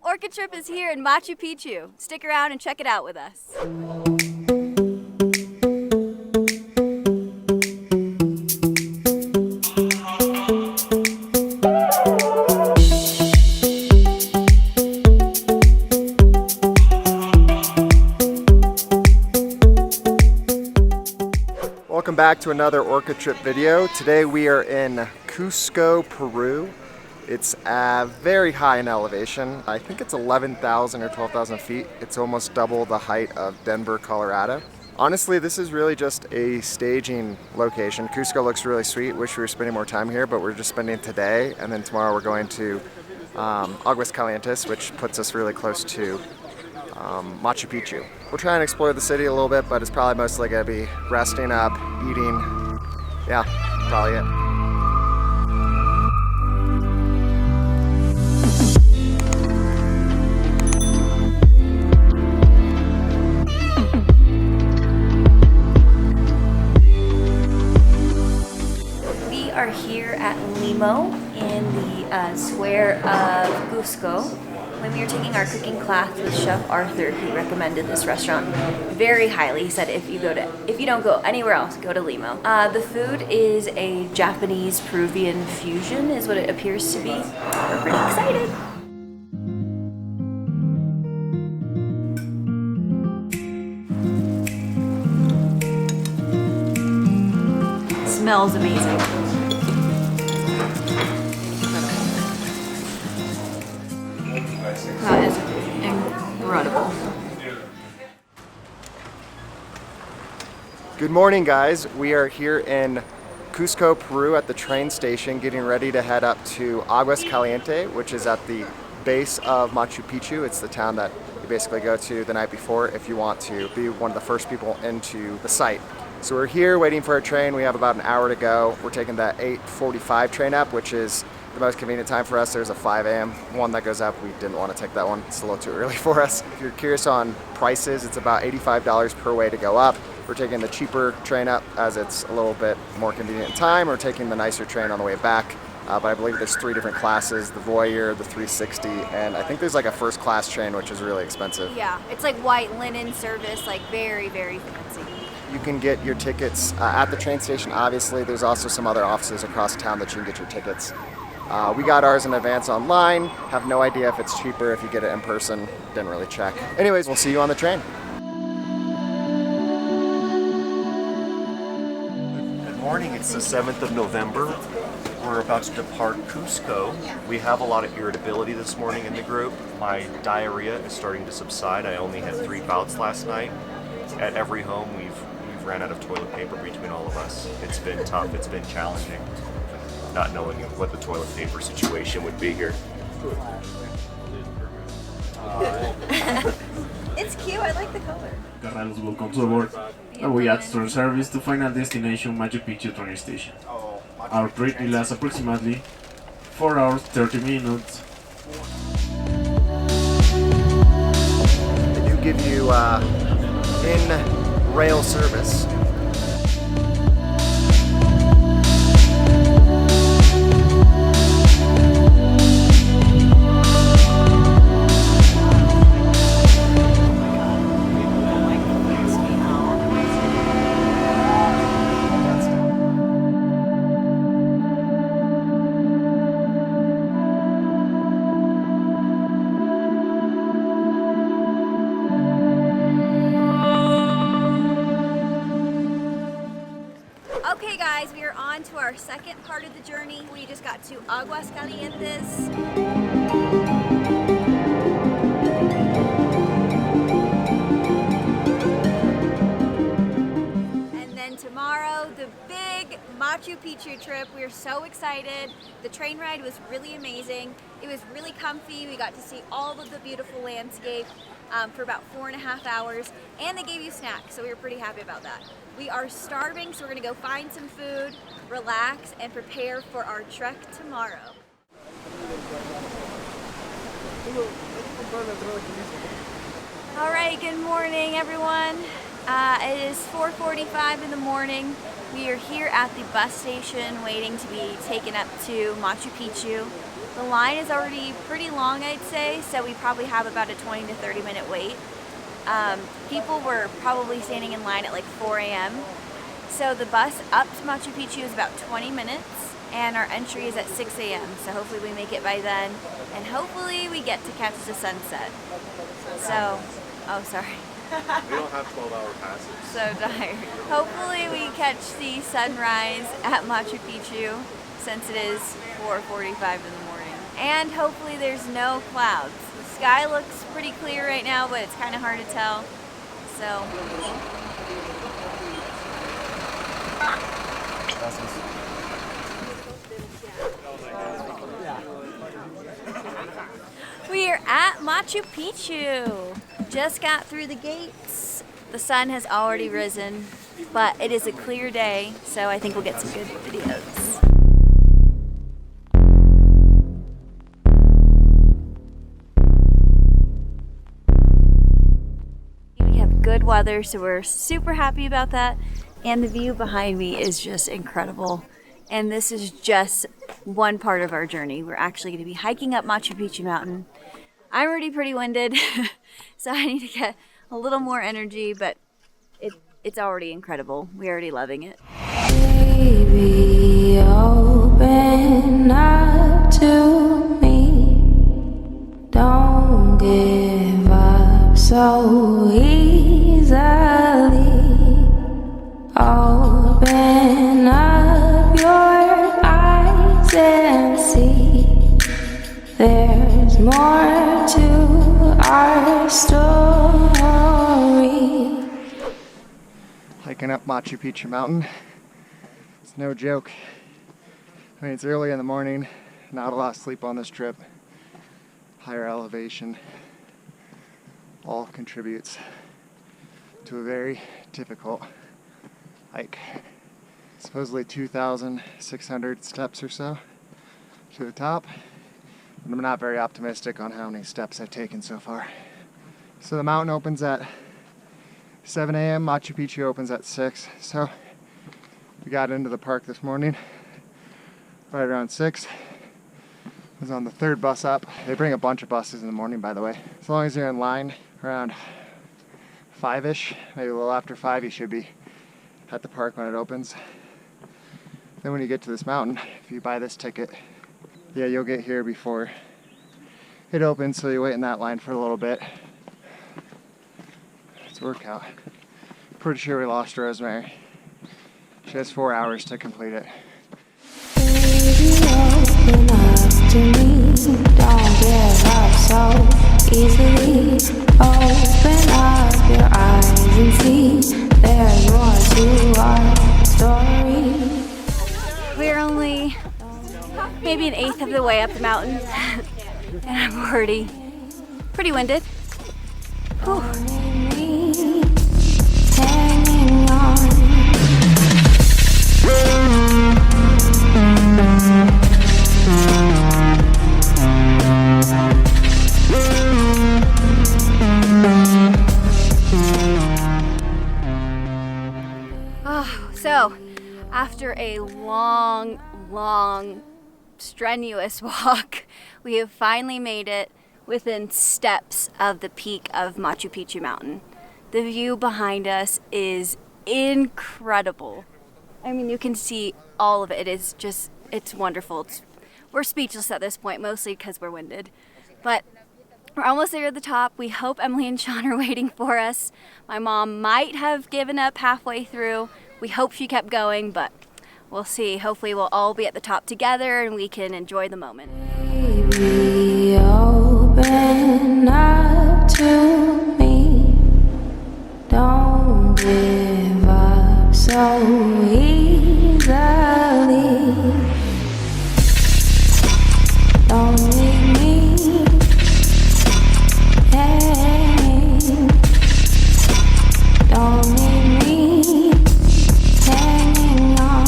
Orchid Trip is here in Machu Picchu. Stick around and check it out with us. Welcome back to another Orchid Trip video. Today we are in Cusco, Peru. It's very high in elevation. I think it's 11,000 or 12,000 feet. It's almost double the height of Denver, Colorado. Honestly, this is really just a staging location. Cusco looks really sweet. Wish we were spending more time here, but we're just spending today, and then tomorrow we're going to Aguas Calientes, which puts us really close to Machu Picchu. We'll try and explore the city a little bit, but it's probably mostly going to be resting up, eating. Yeah, probably it. We are here at Limo in the square of Cusco. When we were taking our cooking class with Chef Arthur, he recommended this restaurant very highly. He said if you don't go anywhere else, go to Limo. The food is a Japanese Peruvian fusion, is what it appears to be. We're pretty excited. Smells amazing. That is incredible. Good morning, guys. We are here in Cusco, Peru at the train station getting ready to head up to Aguas Calientes, which is at the base of Machu Picchu. It's the town that you basically go to the night before if you want to be one of the first people into the site. So we're here waiting for a train. We have about an hour to go. We're taking the 8:45 train up, which is the most convenient time for us. There's a 5 a.m. one that goes up. We didn't want to take that one. It's a little too early for us. If you're curious on prices, it's about $85 per way to go up. We're taking the cheaper train up as it's a little bit more convenient in time. We're taking the nicer train on the way back. But I believe there's 3 different classes, the Voyager, the 360, and I think there's like a first class train, which is really expensive. Yeah, it's like white linen service, like very, very fancy. You can get your tickets at the train station, obviously. There's also some other offices across town that you can get your tickets. We got ours in advance online. Have no idea if it's cheaper if you get it in person. Didn't really check. Anyways, we'll see you on the train. Good morning. It's the 7th of November. We're about to depart Cusco. We have a lot of irritability this morning in the group. My diarrhea is starting to subside. I only had 3 bouts last night. At every home, we've ran out of toilet paper between all of us. It's been tough. It's been challenging, not knowing what the toilet paper situation would be here. It's cute, I like the color. Carlos will come to board and we add store service to final destination Machu Picchu train station. Our trip will last approximately 4 hours 30 minutes. They do give you in-rail service. Okay guys, we are on to our second part of the journey. We just got to Aguas Calientes. And then tomorrow, the big Machu Picchu trip. We are so excited. The train ride was really amazing. It was really comfy. We got to see all of the beautiful landscape for about 4.5 hours, and they gave you snacks, so we were pretty happy about that. We are starving, so we're gonna go find some food, relax, and prepare for our trek tomorrow. All right, good morning, everyone. It is 4:45 in the morning. We are here at the bus station waiting to be taken up to Machu Picchu. The line is already pretty long, I'd say, so we probably have about a 20 to 30 minute wait. People were probably standing in line at like 4 a.m. So the bus up to Machu Picchu is about 20 minutes, and our entry is at 6 a.m. So hopefully we make it by then, and hopefully we get to catch the sunset. So, oh sorry. We don't have 12-hour passes. So tired. Hopefully we catch the sunrise at Machu Picchu, since it is 4:45 in the morning. And hopefully there's no clouds. The sky looks pretty clear right now, but it's kind of hard to tell. So. We are at Machu Picchu. Just got through the gates. The sun has already risen, but it is a clear day, so I think we'll get some good videos. We have good weather, so we're super happy about that. And the view behind me is just incredible. And this is just one part of our journey. We're actually going to be hiking up Machu Picchu Mountain. I'm already pretty winded, so I need to get a little more energy, but it's already incredible. We're already loving it. Baby, open up to me. Don't give up so easily. Open up your eyes and see. There's more to our story. Hiking up Machu Picchu Mountain. It's no joke. I mean, it's early in the morning, not a lot of sleep on this trip. Higher elevation all contributes to a very difficult hike. Supposedly 2,600 steps or so to the top. And I'm not very optimistic on how many steps I've taken so far. So the mountain opens at 7 a.m. Machu Picchu opens at 6. So we got into the park this morning right around 6. Was on the third bus up. They bring a bunch of buses in the morning, by the way. As long as you're in line around 5-ish, maybe a little after 5, you should be at the park when it opens. Then when you get to this mountain, if you buy this ticket, yeah, you'll get here before it opens, so you wait in that line for a little bit. It's a workout. Pretty sure we lost Rosemary. She has 4 hours to complete it. Baby, open up to me. Don't give up so easily. Open up your eyes and see. There's more to our story. We're only maybe an eighth of the way up the mountain, and I'm already pretty winded. Whew. Hanging on. So, after a long, strenuous walk, we have finally made it within steps of the peak of Machu Picchu Mountain. The view behind us is incredible. I mean, you can see all of it. It is just, it's wonderful. We're speechless at this point, mostly because we're winded. But we're almost there at the top. We hope Emily and Sean are waiting for us. My mom might have given up halfway through. We hope she kept going, but we'll see. Hopefully we'll all be at the top together and we can enjoy the moment. Baby, open up to me. Don't give up so easily. Don't leave me hanging. Don't leave me hanging on.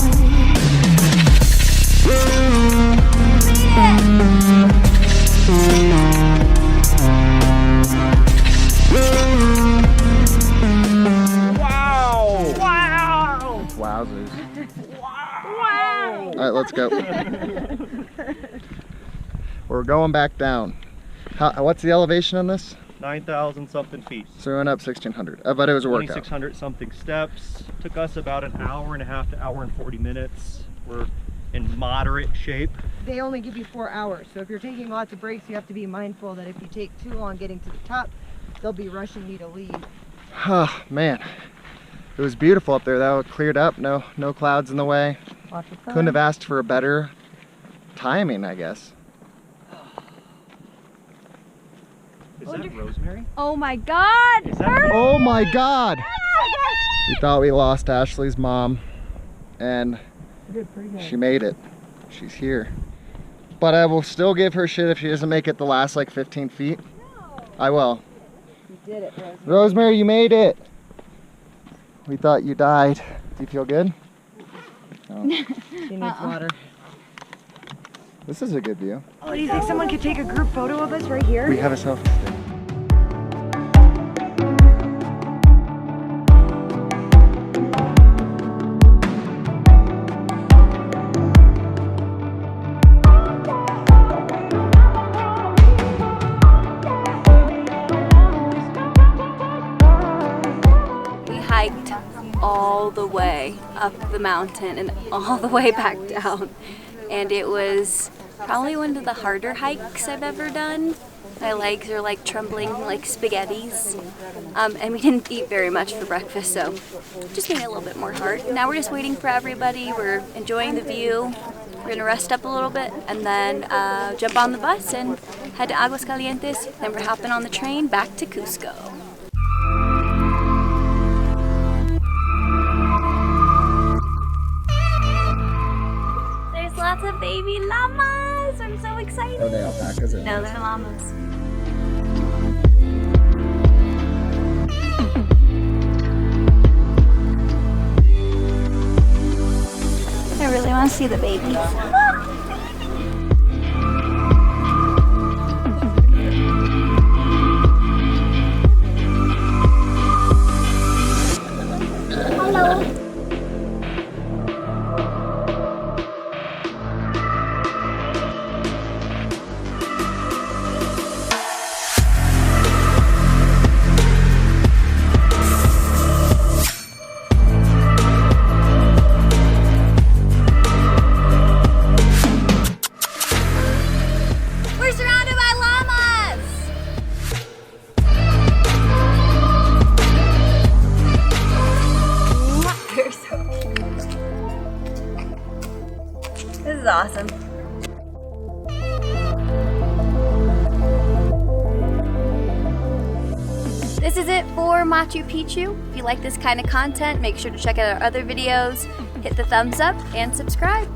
Wowzers. Wow! All right, let's go. We're going back down. What's the elevation on this? 9,000 something feet. So we went up 1,600, but it was a workout. 2,600 something steps. Took us about an hour and a half to hour and 40 minutes. We're in moderate shape. They only give you 4 hours, so if you're taking lots of breaks, you have to be mindful that if you take too long getting to the top, they'll be rushing you to leave. Oh man, it was beautiful up there. That was cleared up, no clouds in the way. Lots of fun. Couldn't have asked for a better timing, I guess. Is that rosemary? Oh my God! Is that Oh my God! We thought we lost Ashley's mom, and she made it. She's here. But I will still give her shit if she doesn't make it the last like 15 feet. No. I will. You did it, Rosemary. Rosemary, you made it. We thought you died. Do you feel good? No. She needs water. This is a good view. Oh, do you think someone could take a group photo of us right here? We have a selfie stick. We hiked all the way up the mountain and all the way back down. And it was probably one of the harder hikes I've ever done. My legs are like trembling like spaghettis. And we didn't eat very much for breakfast, so just made it a little bit more hard. Now we're just waiting for everybody. We're enjoying the view. We're gonna rest up a little bit and then jump on the bus and head to Aguas Calientes. Then we're hopping on the train back to Cusco. There's lots of baby llamas. I'm so excited. Are they alpacas? No, they're llamas. I really want to see the babies. Hello. We're surrounded by llamas! They're so cute. This is awesome. This is it for Machu Picchu. If you like this kind of content, make sure to check out our other videos, hit the thumbs up, and subscribe.